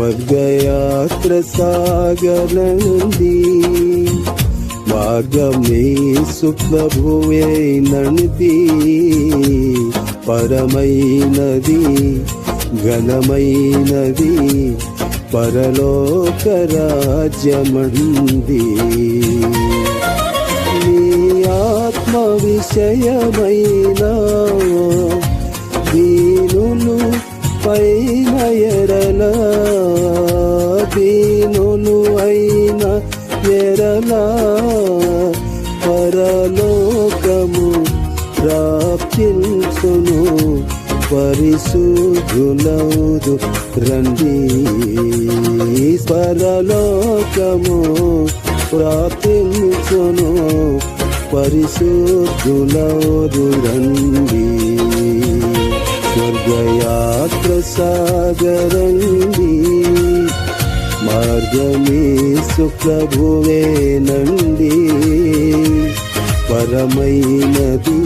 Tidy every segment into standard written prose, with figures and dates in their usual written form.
స్వర్గయాత్ర సాగనంది మార్గమే సుప్రభువే నంది పరమైనది ఘనమైనది పరలోక రాజ్యమంది నీ ఆత్మ విషయమైన దీనులు పైన ఎడల దీనులు అయిన ఎడల పరలోకము ప్రాప్తించును పరిశుద్ధులౌదు రండి పరలోకము ప్రాప్తించును పరిశుద్ధులౌదు రండి స్వర్గయాత్ర సాగరండి మార్గమే సుప్రభువే నండి పరమైనది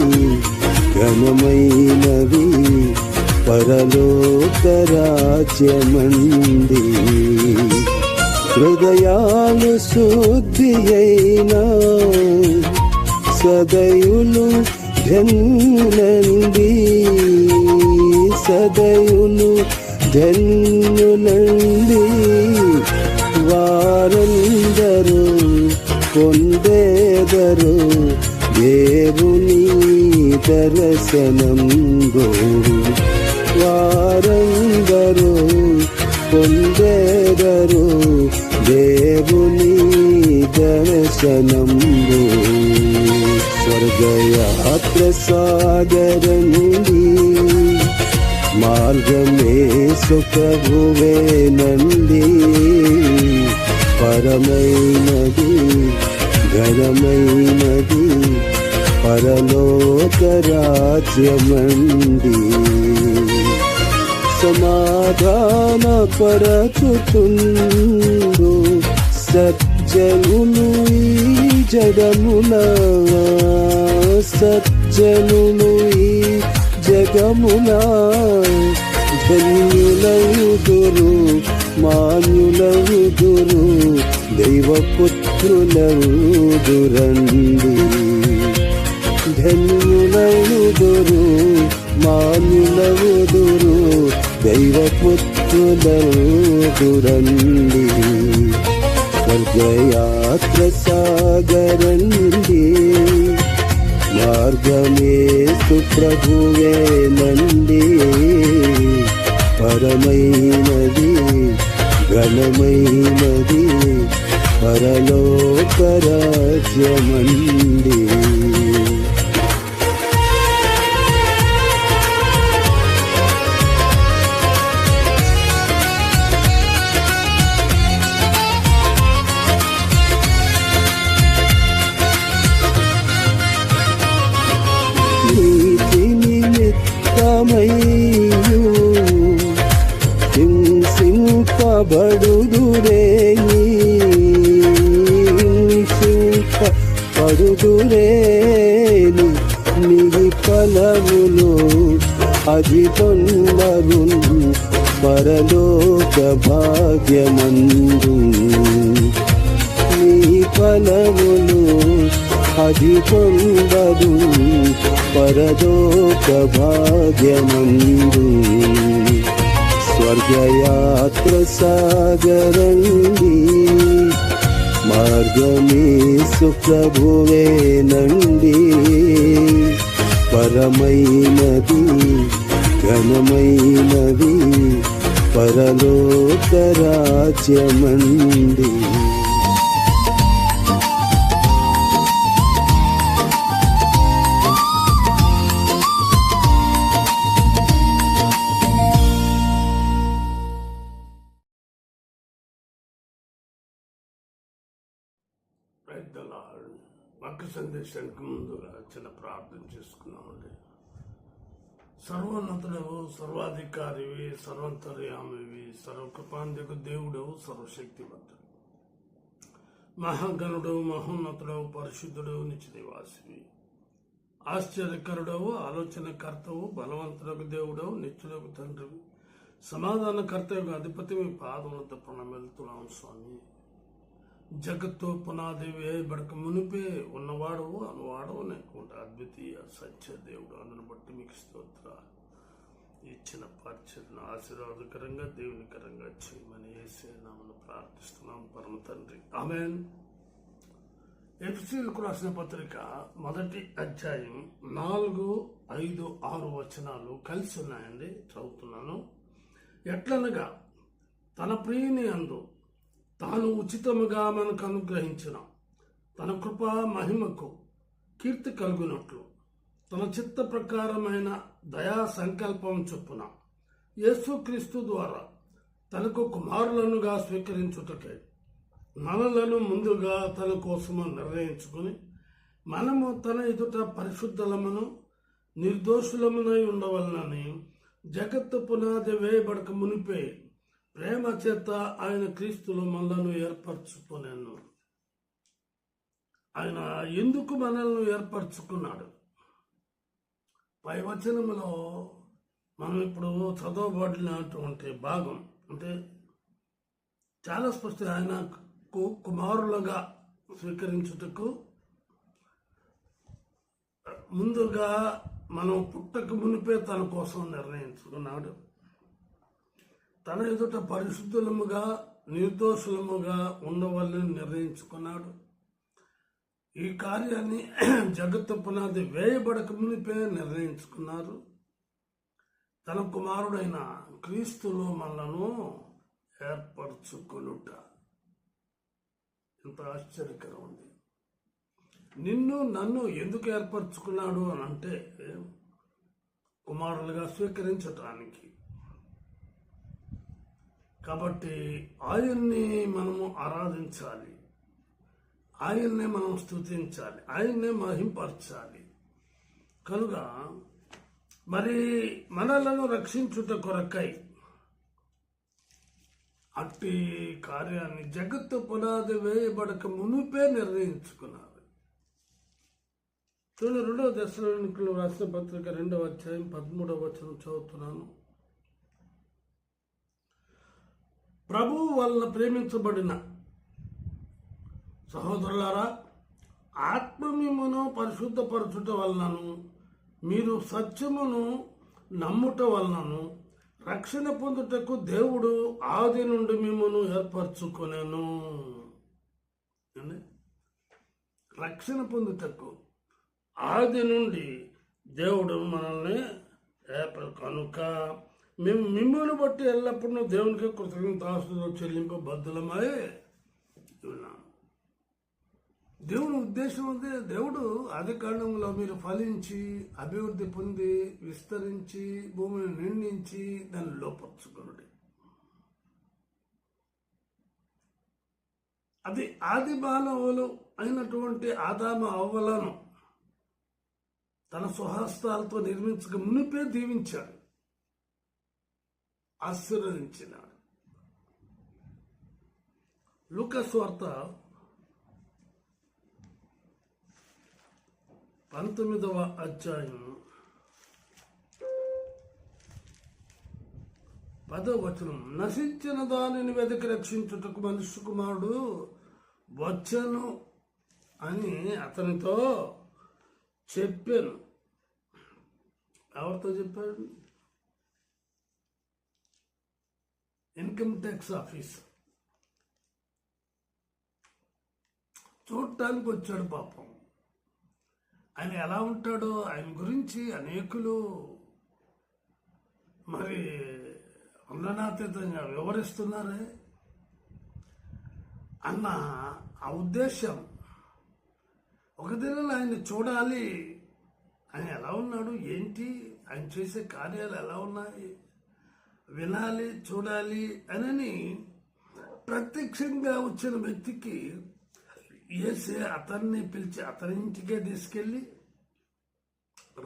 ఘనమైనది పరలోక రాజ్యమంది హృదయాలు శుద్ధి అయిన సదయులు ధన్యులండి సదయులు ధన్యులండి వారందరూ పొందేదరు దేవుని దర్శనం వారందరూ పొందేదరు దేవుని దర్శనం స్వర్గయాత్ర సాగరండి మార్గమే సుప్రభువే నంది పరమైనది ఘనమైనది పరలోక రాజ్యమంది సమాధాన పరచుతుండు సజ్జనులు ఈ జగమున సజ్జనులు ఈ జగమున ధన్యులవుదురు మాన్యులవుదురు దైవపుత్రులవుదురండి ధన్యులవుదురు మాన్యులవుదురు దైవపుత్రులవుదురండి స్వర్గయాత్ర సాగరండి మార్గమే సుప్రభువే నండి పరమైనది ఘనమైనది పరలోక రాజ్యమండి పడుదురేని మిగి ఫలములు అది పొందరు పరలోక భాగ్యమందు నీ ఫలములు అది పొందరు పరలోక భాగ్యమందు స్వర్గయాత్ర సాగరండి మార్గమే సుప్రభువే నండి పరమైనది ఘనమైనది పరలోక రాజ్యమండి వాక్య సందేశానికి ముందు చిన్న ప్రార్థన చేసుకున్నామండి. సర్వోన్నతుడవు, సర్వాధికారివి, సర్వంతర్యామివి, సర్వకృపాంధ్యకు దేవుడవు, సర్వశక్తివంతుడు, మహాగణుడవు, మహోన్నతుడవు, పరిశుద్ధుడవు, నిత్య నివాసివి, ఆశ్చర్యకరుడవు, ఆలోచనకర్తవు, బలవంతుడకు దేవుడవు, నిత్యుడకు తండ్రివి, సమాధానకర్తకు అధిపతి, మీ పాదములతో ప్రణమెళ్తున్నాం స్వామి. జగత్తు పునాది వేయబడక మునిపే ఉన్నవాడవు, అనువాడవు, లేకుంటే అద్వితీయ సత్య దేవుడు. అందును బట్టి మీకు స్తోత్రాలు. ఇచ్చిన పరిచయను ఆశీర్వాదకరంగా, దేవునికరంగా చేయమని యేసే నామమున ప్రార్థిస్తున్నాం పరమ తండ్రి, ఆమేన్. ఎఫెసీయులకు రాసిన పత్రిక 1వ అధ్యాయం 4, 5, 6 వచనాలు కలిసి ఉన్నాయండి. చదువుతున్నాను. ఎట్లనగా తన ప్రియుని యందు తాను ఉచితముగా మనకు అనుగ్రహించిన తన కృపా మహిమకు కీర్తి కలుగునట్లు తన చిత్త ప్రకారమైన దయా సంకల్పం చొప్పున యేసుక్రీస్తు ద్వారా తనకు కుమారులనుగా స్వీకరించుటకై మనలను ముందుగా తన కోసము నిర్ణయించుకుని మనము తన ఎదుట పరిశుద్ధలమును నిర్దోషులమునై ఉండవలనని జగత్తు పునాది వేయబడక మునిపే ప్రేమ చేత ఆయన క్రీస్తులో మనలను ఏర్పరచుకున్నాను. ఆయన ఎందుకు మనల్ని ఏర్పరచుకున్నాడు? పై వచనంలో మనం ఇప్పుడు చదవబడినటువంటి భాగం అంటే చాలా స్పష్టంగా ఆయనకు కుమారులుగా స్వీకరించుటకు ముందుగా మనం పుట్టక మునిపే తన కోసం నిర్ణయించుకున్నాడు. తన ఎదుట పరిశుద్ధులముగా నిర్దోషులముగా ఉండవాలని నిర్ణయించుకున్నాడు. ఈ కార్యాన్ని జగత్తు పునాది వేయబడక మునిపే నిర్ణయించుకున్నారు. తన కుమారుడైన క్రీస్తులో మనలను ఏర్పరచుకొనుట ఎంత ఆశ్చర్యకరం ఉంది. నిన్ను నన్ను ఎందుకు ఏర్పరచుకున్నాడు అని అంటే కుమారులుగా స్వీకరించటానికి. కాబట్టి ఆయన్ని మనము ఆరాధించాలి, ఆయన్నే మనం స్తుతించాలి, ఆయన్నే మహింపరచాలి. కనుక మరి మనలను రక్షించుట కొరకై అట్టి కార్యాన్ని జగత్తు పునాది వేయబడక మునిపే నిర్ణయించుకున్నారు. చూడండి, 2వ దశలోనికులు రాసిన పత్రిక 2వ అధ్యాయం 13వ వచనం చదువుతున్నాను. ప్రభువు వలన ప్రేమించబడిన సహోదరులారా, ఆత్మ మిమ్మును పరిశుద్ధపరచుట వలనను మీరు సత్యమును నమ్ముట వలనను రక్షణ పొందుటకు దేవుడు ఆది నుండి మిమ్మును ఏర్పరచుకొనెను. రక్షణ పొందుటకు ఆది నుండి దేవుడు మనల్ని కనుక మేము మిమ్మల్ని బట్టి ఎల్లప్పుడూ దేవునికి కృతజ్ఞతాస్తుతులు చెల్లింపబద్ధులమై ఉన్నాం. దేవుని ఉద్దేశం ఉంది. దేవుడు ఆది కాండంలో మీరు ఫలించి అభివృద్ధి పొంది విస్తరించి భూమిని నిండించి దాన్ని లోపరుచుకునుడి. అది ఆది మానవులు అయినటువంటి ఆదాము అవ్వలను తన స్వహస్తాలతో నిర్మించక మునిపే దీవించాడు, ఆశీర్వదించినాడు. లూకా సువార్త 19వ అధ్యాయం 10వ వచనం, నశించిన దానిని వెతికి రక్షించుటకు మనుష్య కుమారుడు వచ్చెను అని అతనితో చెప్పాను. ఎవరితో చెప్పాడు? ఇన్కమ్ ట్యాక్స్ ఆఫీసర్ చూడటానికి వచ్చాడు. పాపం, ఆయన ఎలా ఉంటాడో ఆయన గురించి అనేకులు మరి వర్ణనాతీతంగా వివరిస్తున్నారే అన్న ఆ ఉద్దేశం. ఒక దినాలు ఆయన చూడాలి, ఆయన ఎలా ఉన్నాడు, ఏంటి, ఆయన చేసే కార్యాలు ఎలా ఉన్నాయి వినాలి, చూడాలి అని ప్రత్యక్షంగా వచ్చిన వ్యక్తికి యేసే అతన్ని పిలిచి అతని ఇంటికే తీసుకెళ్ళి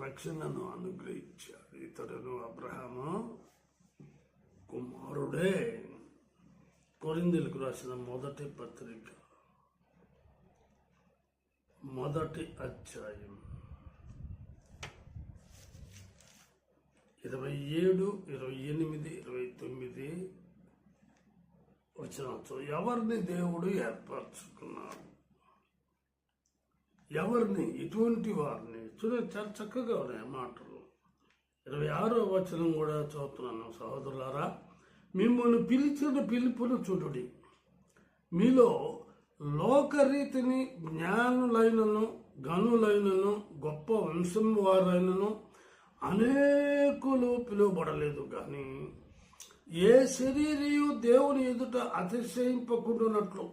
రక్షణను అనుగ్రహించాడు. ఇతరుడు అబ్రహాము కుమారుడే. కొరింథీయులకు రాసిన మొదటి పత్రిక 1వ అధ్యాయం 27, 28, 29 వచనాలతో ఎవరిని దేవుడు ఏర్పరచుకున్నాడు, ఎవరిని, ఎటువంటి వారిని చూడండి. చాలా చక్కగా ఉన్నాయి మాటలు. 26వ వచనం కూడా చదువుతున్నాను. సహోదరులారా, మిమ్మల్ని పిలిచిన పిలుపును చూడుడి. మీలో లోకరీతిని జ్ఞానులైనను గనులైనను గొప్ప వంశం వారైనను అనేకులు పిలువబడలేదు. కానీ ఏ శరీరియు దేవుని ఎదుట అతిశయింపకుండానట్లు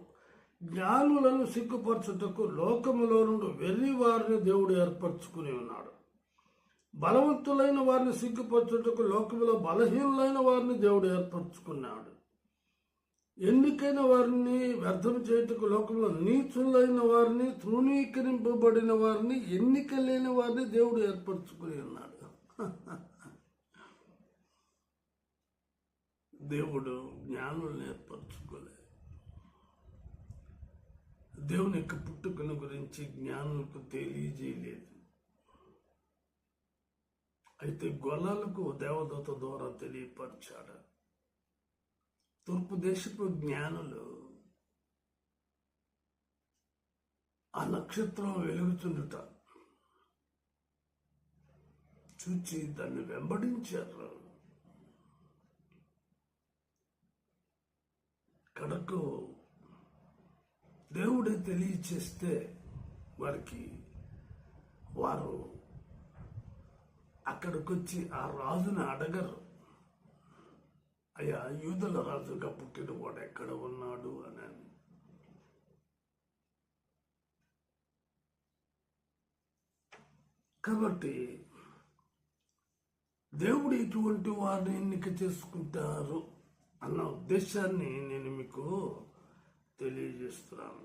జ్ఞానులను సిగ్గుపరచుటకు లోకములో నుండి వెర్రి వారిని దేవుడు ఏర్పరచుకుని ఉన్నాడు. బలవంతులైన వారిని సిగ్గుపరచుటకు లోకములో బలహీనులైన వారిని దేవుడు ఏర్పరచుకున్నాడు. ఎన్నికైన వారిని వ్యర్థం చేయుటకు లోకంలో నీచులైన వారిని, తృణీకరింపబడిన వారిని, ఎన్నిక లేని వారిని దేవుడు ఏర్పరచుకుని ఉన్నాడు. దేవుడు జ్ఞానులను ఏర్పరచుకోలే. దేవుని యొక్క పుట్టుకను గురించి జ్ఞానులకు తెలియజేయలేదు. అయితే గొల్లలకు దేవదూత ద్వారా తెలియపరిచాడు. తూర్పు దేశపు జ్ఞానులు ఆ నక్షత్రం వెలుగుతుండుట చూచి దాన్ని వెంబడించారు. కడకు దేవుడే తెలియచేస్తే వారు అక్కడికొచ్చి ఆ రాజుని అడగరు, అయ్యా యూదుల రాజుగా పుట్టిన వాడు ఎక్కడ ఉన్నాడు అని. కాబట్టి దేవుడు ఇటువంటి వారిని ఎన్నిక చేసుకుంటారు అన్న ఉద్దేశాన్ని నేను మీకు తెలియజేస్తున్నాను.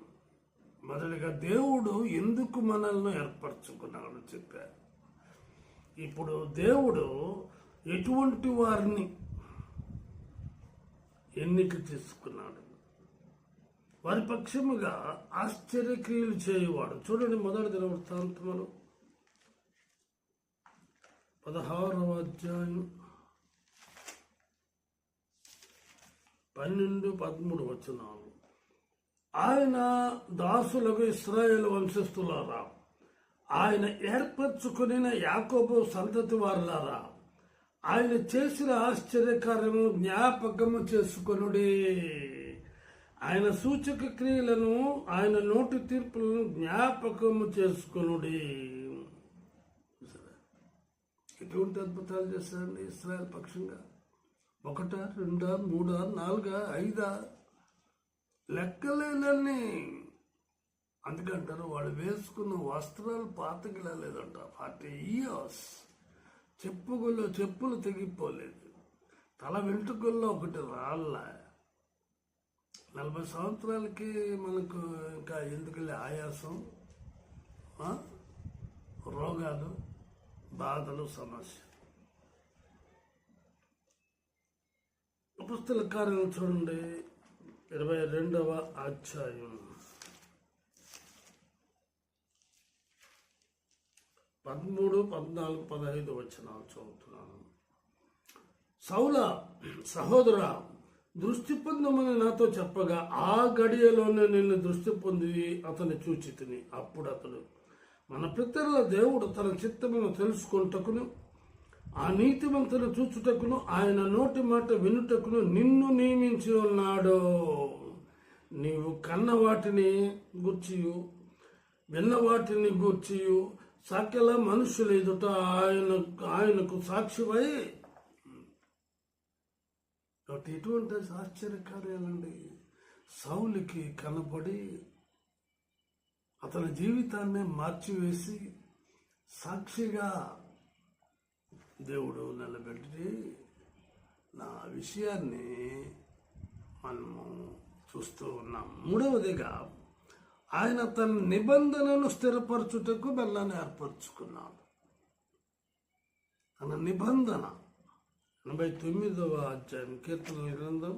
మొదలుగా దేవుడు ఎందుకు మనల్ని ఏర్పరచుకున్నాడు చెప్పారు. ఇప్పుడు దేవుడు ఎటువంటి వారిని ఎన్నిక చేసుకున్నాడు, వారి పక్షముగా ఆశ్చర్యక్రియలు చేయువాడు. చూడండి, మొదటి దినవృత్తాంతములు 16వ అధ్యాయం 12-13 వచనాలు. ఆయన దాసులకు ఇశ్రాయేలు వంశస్థులారా, ఆయన ఏర్పరచుకుని యాకోబు సంతతి వారులారా, ఆయన చేసిన ఆశ్చర్యకార్యము జ్ఞాపకము చేసుకొనుడి. ఆయన సూచక క్రియలను, ఆయన నోటి తీర్పులను జ్ఞాపకము చేసుకొనుడి. ఎటువంటి అద్భుతాలు చేశారండి ఇశ్రాయేల్ పక్షంగా? 1, 2, 3, 4, 5 లెక్కలేనన్ని. అందుకంటారు వాళ్ళు వేసుకున్న వస్త్రాలు పాతగిలేదంట. 40 years చెప్పులు తెగిపోలేదు. తల వెంట్రుకల్లో ఒకటి రాళ్ళ. 40 సంవత్సరాలకి మనకు ఇంకా ఎందుకలే ఆయాసం, రోగాలు, బాధలు, సమస్య. అపొస్తలుల కార్యం చూడండి, 22వ అధ్యాయం 13, 14, 15 వచనాలు చదువుతున్నాను. సౌల సహోదరా, దృష్టి పొందమని నాతో చెప్పగా ఆ గడియలోనే నిన్ను దృష్టి పొంది అతన్ని చూచితిని. అప్పుడు అతడు, మన పితరుల దేవుడు తన చిత్తమును తెలుసుకొనుటకును, ఆ నీతిమంతును చూచుటకును, ఆయన నోటి మాట వినుటకును నిన్ను నియమించి ఉన్నాడు. నీవు కన్న వాటిని గూర్చియు విన్న వాటిని గూర్చియు సకల మనుషుల ఎదుట ఆయనకు సాక్షివై. ఎటువంటి ఆశ్చర్యకార్యాలండి. సౌలుకి కనబడి అతని జీవితాన్ని మార్చివేసి సాక్షిగా దేవుడు నిలబెట్టి నా విషయాన్ని మనము చూస్తూ ఉన్నాం. మూడవదిగా ఆయన తన నిబంధనను స్థిరపరచుటకు బెల్లాన్ని ఏర్పరచుకున్నాడు. తన నిబంధన 89వ అధ్యాయం కీర్తనల గ్రంథం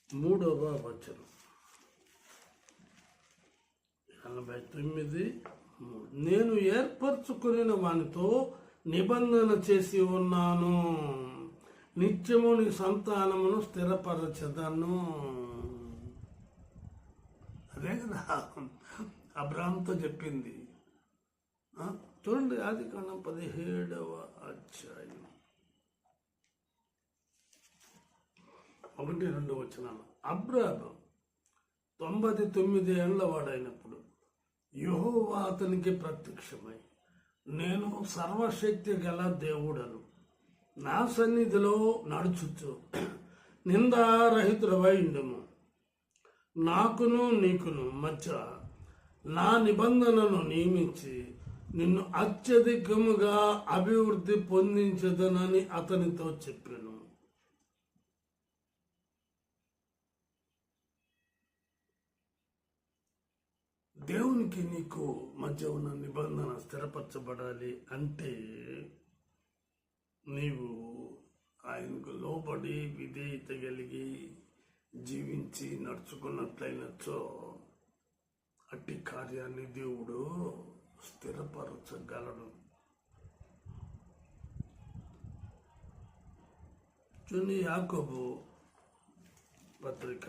3వ వచనం 89:3. నేను ఏర్పరచుకున్న వానితో నిబంధన చేసి ఉన్నాను, నిత్యము నీ సంతానమును స్థిరపరచదను. అదే కదా అబ్రాహాముతో చెప్పింది. చూడండి ఆదికాండం 17వ అధ్యాయం 1-2 వచనాలు. అబ్రాహాము 99 ఏళ్ల వాడైనప్పుడు యెహోవా అతనికి ప్రత్యక్షమై, నేను సర్వశక్తి గల దేవుడను, నా సన్నిధిలో నడుచుచు నిందారహితుడవై ఉండుము, నాకును నీకును మధ్య నా నిబంధనను నియమించి నిన్ను అత్యధికముగా అభివృద్ధి పొందించదనని అతనితో చెప్పాను. దేవునికి నీకు మధ్య ఉన్న నిబంధన స్థిరపరచబడాలి అంటే నీవు ఆయనకు లోబడి విధేయత కలిగి జీవించి నడుచుకున్నట్లయినచో అట్టి కార్యాన్ని దేవుడు స్థిరపరచగలడు. చూడండి యాకోబు పత్రిక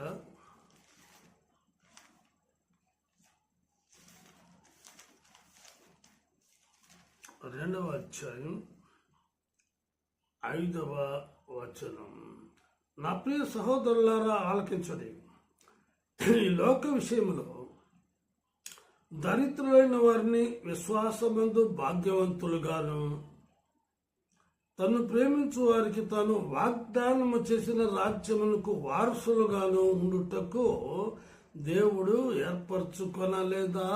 2వ అధ్యాయం 5వ వచనం. నా ప్రియ సహోదరులారా ఆలకించండి. ఈ లోక విషయంలో దరిద్రులైన వారిని విశ్వాసమందు భాగ్యవంతులుగాను, తను ప్రేమించు వారికి తాను వాగ్దానము చేసిన రాజ్యమునకు వారసులుగాను ఉండుటకు దేవుడు ఏర్పరచుకొనలేదా?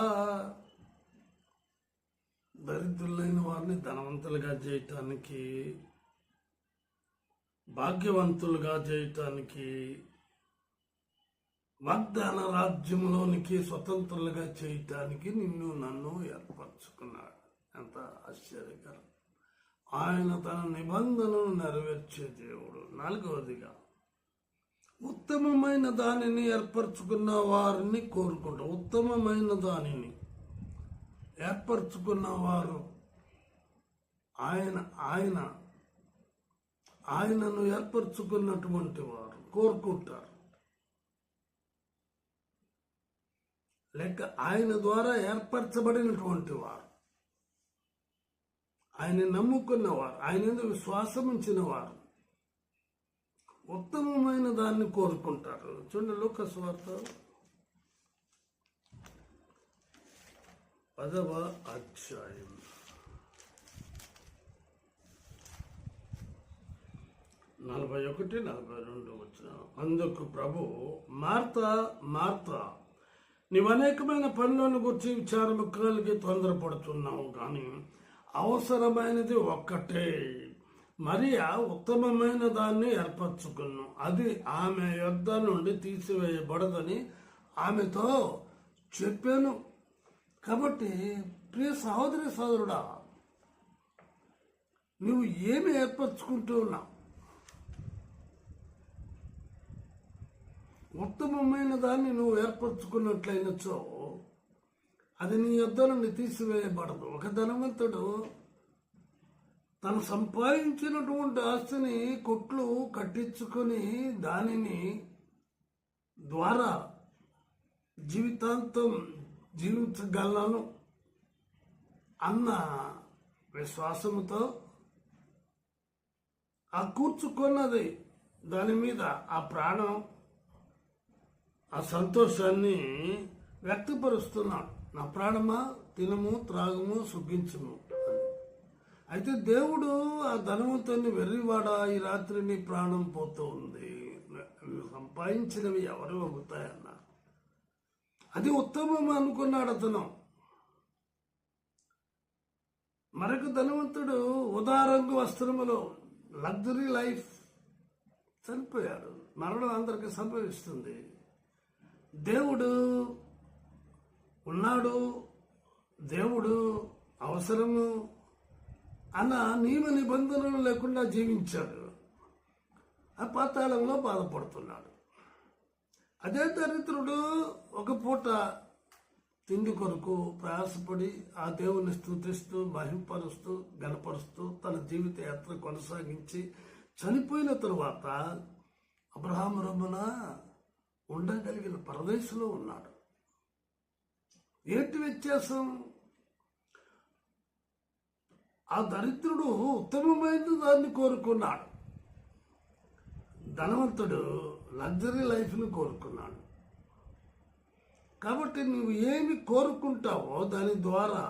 దరిద్రులైన వారిని ధనవంతులుగా చేయటానికి, భాగ్యవంతులుగా చేయటానికి, వాగ్దాన రాజ్యంలోనికి స్వతంత్రులుగా చేయటానికి నిన్ను నన్ను ఏర్పరచుకున్నాడు. ఎంత ఆశ్చర్యకరం! ఆయన తన నిబంధనను నెరవేర్చే దేవుడు. 4వదిగా ఉత్తమమైన దానిని ఏర్పరచుకున్న వారిని కోరుకుంటాం. ఉత్తమమైన దానిని ఏర్పరచుకున్న వారు ఆయనను ఏర్పరచుకున్నటువంటి వారు కోరుకుంటారు, లేక ఆయన ద్వారా ఏర్పరచబడినటువంటి వారు, ఆయన నమ్ముకున్నవారు, ఆయన మీద విశ్వాసం ఉంచిన వారు ఉత్తమమైన దాన్ని కోరుకుంటారు. చూడండి లూకా సువార్త 10వ అధ్యాయం 41-42 వచనం. అందుకు ప్రభు, మార్తా మార్తా, నీవు అనేకమైన పనులను గురించి విచారము కలిగి తొందరపడుతున్నావు, కానీ అవసరమైనది ఒక్కటే. మరియా ఉత్తమమైన దాన్ని ఏర్పరచుకున్నాను, అది ఆమె యొద్ద నుండి తీసివేయబడదని ఆమెతో చెప్పాను. కాబట్టి ప్రియ సహోదరి సోదరుడా, నువ్వు ఏమి ఏర్పరచుకుంటూ ఉన్నావు? ఉత్తమమైన దాన్ని నువ్వు ఏర్పరచుకున్నట్లయినచో అది నీ యొద్ద నుండి తీసివేయబడదు. ఒక ధనవంతుడు తను సంపాదించినటువంటి ఆస్తిని కొట్లు కట్టించుకొని దానిని ద్వారా జీవితాంతం జీవించగలను అన్న విశ్వాసముతో ఆ కూర్చుకున్నది దాని మీద ఆ ప్రాణం, ఆ సంతోషాన్ని వ్యక్తపరుస్తున్నాడు. నా ప్రాణమా, తినము, త్రాగము, సుఖించుము. అయితే దేవుడు ఆ ధనవంతుని వెర్రివాడా, ఈ రాత్రి నీ ప్రాణం పోతూ ఉంది, సంపాదించినవి ఎవరు అవుతాయన్న అది ఉత్తమం అనుకున్నాడు అతను. మరొక ధనవంతుడు ఉదారంగు వస్త్రములో లగ్జరీ లైఫ్ చనిపోయాడు. మరణం అందరికీ సంభవిస్తుంది. దేవుడు ఉన్నాడు దేవుడు అవసరము అన్న నియమ నిబంధనలు లేకుండా జీవించాడు. ఆ పాతాళంలో బాధపడుతున్నాడు. అదే దరిద్రుడు ఒక పూట తిండి కొరకు ప్రయాసపడి ఆ దేవుని స్తుతిస్తూ మహింపరుస్తూ గణపరుస్తూ తన జీవిత యాత్ర కొనసాగించి చనిపోయిన తరువాత అబ్రహాము రొమ్మున ఉండగలిగిన పరదేశంలో ఉన్నాడు. ఏంటి వ్యత్యాసం? ఆ దరిద్రుడు ఉత్తమమైన దాన్ని కోరుకున్నాడు, ధనవంతుడు లగ్జరీ లైఫ్ని కోరుకున్నాడు. కాబట్టి నువ్వు ఏమి కోరుకుంటావో దాని ద్వారా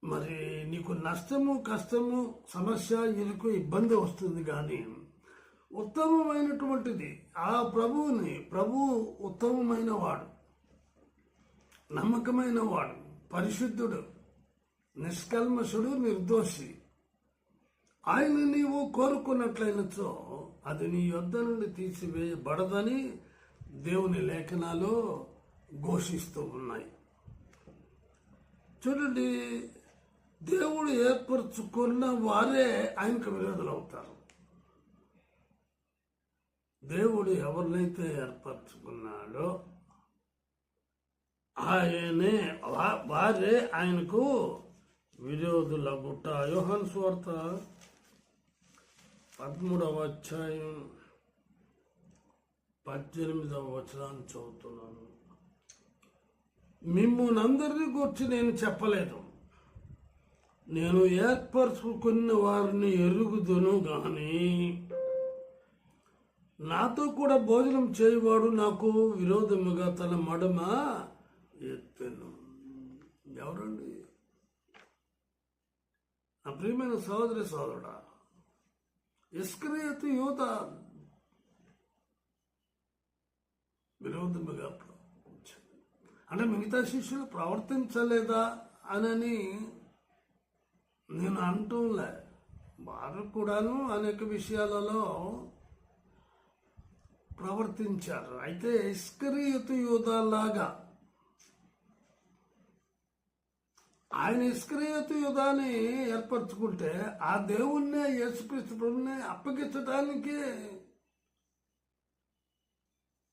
మరి నీకు నష్టము, కష్టము, సమస్య, ఇరుకు, ఇబ్బంది వస్తుంది. కానీ ఉత్తమమైనటువంటిది ఆ ప్రభువు ఉత్తమమైన వాడు, నమ్మకమైన వాడు, పరిశుద్ధుడు, నిష్కల్మషుడు, నిర్దోషి. ఆయన నీవు కోరుకున్నట్లయినచో అది నీ యొద్ద నుండి తీసివేయబడదని దేవుని లేఖనాలు ఘోషిస్తూ ఉన్నాయి. చూడండి, దేవుడు ఏర్పరచుకున్న వారే ఆయనకు విరోధులు అవుతారు. దేవుడు ఎవరినైతే ఏర్పరచుకున్నాడో వారే ఆయనకు విరోధులగుట. యోహాను సువార్త 13వ అధ్యాయం 18వ వచనాన్ని చదువుతున్నాను. మిమ్మునందరినీ గురించి నేను చెప్పలేదు, నేను ఏర్పరచుకున్న వారిని ఎరుగుదును గాని నాతో కూడా భోజనం చేయవాడు నాకు విరోధముగా తన మడమ ఎత్తెను. ఎవరండి? నా ప్రియమైన సహోదరి సోదరుడా, ఇస్కరియోతు యూదా విరోధముగా అంటే మిగతా శిష్యులు ప్రవర్తించలేదా అని నేను అంటూలే. వారు కూడాను అనేక విషయాలలో ప్రవర్తించారు. అయితే ఇస్కరియోతు యూదా లాగా ఆయన ఇస్కరియోతు యూదాని ఏర్పరచుకుంటే ఆ దేవుణ్ణే, యేసుక్రీస్తు ప్రభువునే అప్పగించడానికి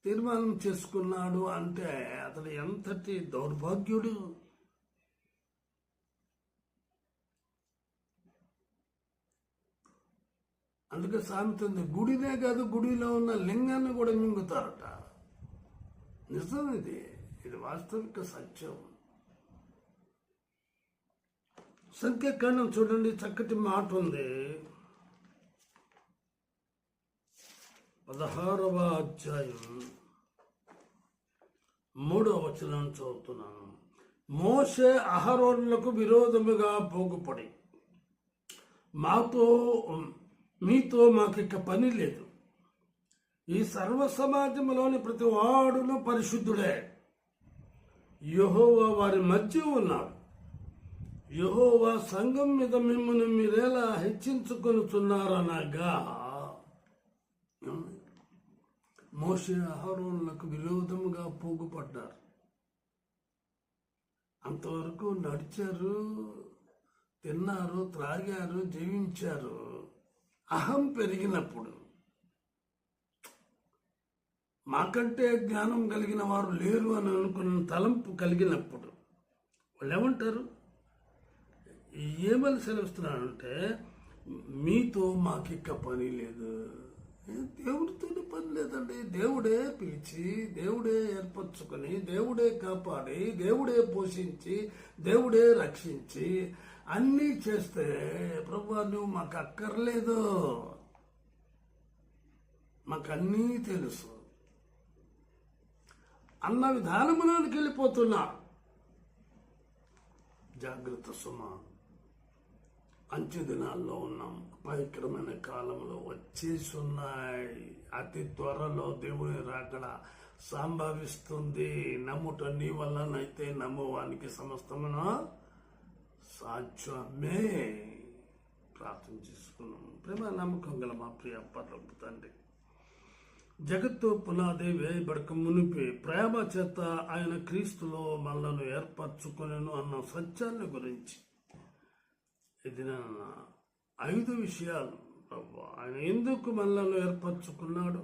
తీర్మానం చేసుకున్నాడు అంటే అతడు ఎంతటి దౌర్భాగ్యుడు. అందుకే సామెత ఉంది, గుడినే కాదు గుడిలో ఉన్న లింగాన్ని కూడా మింగుతారట. నిజం, ఇది వాస్తవిక సత్యం. సంఖ్యాకాండం చూడండి, చక్కటి మాట ఉంది. 16వ అధ్యాయం 3వ వచనం చదువుతున్నాను. మోషే అహరోనులకు విరోధముగా పోగుపడి మీతో మాకిక పని లేదు, ఈ సర్వ సమాజంలోని ప్రతి వాడును పరిశుద్ధుడే, యెహోవా వారి మధ్య ఉన్నాడు, యెహోవా సంఘం మీద మిమ్మల్ని మీరేలా హెచ్చించుకొనుచున్నారనగా. మోషే అహరోనులకు విరోధముగా పోగుపడ్డారు. అంతవరకు నడిచారు, తిన్నారు, త్రాగారు, జీవించారు. అహం పెరిగినప్పుడు, మాకంటే జ్ఞానం కలిగిన వారు లేరు అని అనుకున్న తలంపు కలిగినప్పుడు వాళ్ళు ఏమంటారు? ఏమని సెలవుస్తున్నారంటే, మీతో మాకిక్క పని లేదు. దేవుడితో పని లేదండి. దేవుడే పిలిచి, దేవుడే ఏర్పరచుకొని, దేవుడే కాపాడి, దేవుడే పోషించి, దేవుడే రక్షించి అన్నీ చేస్తే ప్రభువా నువ్వు మాకు అక్కర్లేదు, మాకన్నీ తెలుసు అన్న విధానములోనికి వెళ్ళిపోతున్నా. జాగ్రత్త సుమా, అంచె దినాల్లో ఉన్నాం, అపాయకరమైన కాలంలో వచ్చేసి ఉన్నాయి. అతి త్వరలో దేవుని రాకడ సంభవిస్తుంది. నమ్ముట నీ వల్లనైతే నమ్మువానికి సమస్తమును సాధ్యమే. ప్రార్థన చేసుకున్నాం. ప్రేమ నమ్మకం గల మా ప్రియ పరలోకపు తండ్రి, జగత్తు పునాది వేయబడక మునిపే ప్రేమ చేత ఆయన క్రీస్తులో మనలను ఏర్పరచుకొనెను అన్న సత్యాన్ని గురించి ఇది నా 5 విషయాలు. ఆయన ఎందుకు మనలను ఏర్పరచుకున్నాడు,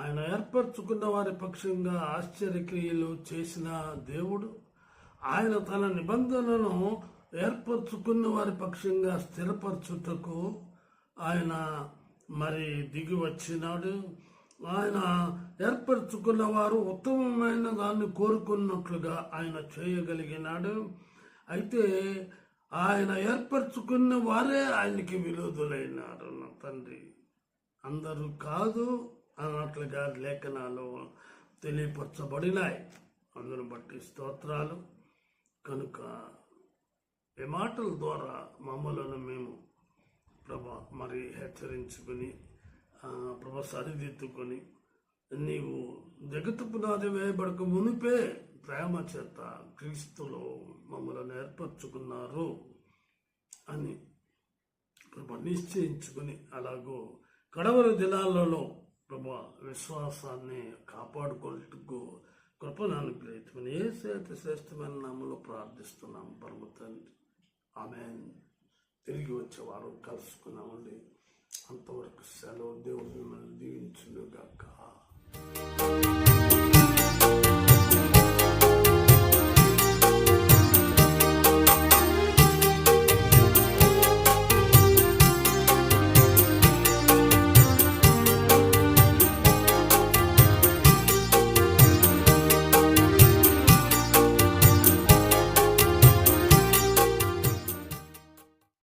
ఆయన ఏర్పరచుకున్న వారి పక్షంగా ఆశ్చర్యక్రియలు చేసిన దేవుడు, ఆయన తన నిబంధనను ఏర్పరచుకున్న వారి పక్షంగా స్థిరపరచుటకు ఆయన మరి దిగి వచ్చినాడు. ఆయన ఏర్పరచుకున్న వారు ఉత్తమమైన దాన్ని కోరుకున్నట్లుగా ఆయన చేయగలిగినాడు. అయితే ఆయన ఏర్పరచుకున్న వారే ఆయనకి విరోధులైనారు. నా తండ్రి, అందరూ కాదు అన్నట్లుగా లేఖనాలు తెలియపరచబడినాయి. అందును బట్టి స్తోత్రాలు. కనుక ఈ మాటల ద్వారా మమ్మలను మేము ప్రభా మరి హెచ్చరించుకొని ప్రభా సరిదిద్దుకొని, నీవు జగత్తు పునాది వేయబడక మునిపే ప్రేమ చేత క్రీస్తులో మమ్మల్ని ఏర్పరచుకున్నారు అని ప్రభా నిశ్చయించుకుని, అలాగూ కడవరి దినాలలో ప్రభా విశ్వాసాన్ని కాపాడుకోవటకు కృపను అనుగ్రహించమని యేసు శ్రేష్టమైన నామములో ప్రార్థిస్తున్నాం పరమ తండ్రి. ఆమేన్. తిరిగి వచ్చేవారు కలుసుకున్నామండి. అంతవరకు సెలవు. దేవుడు మిమ్మల్ని దీవించునుగాక.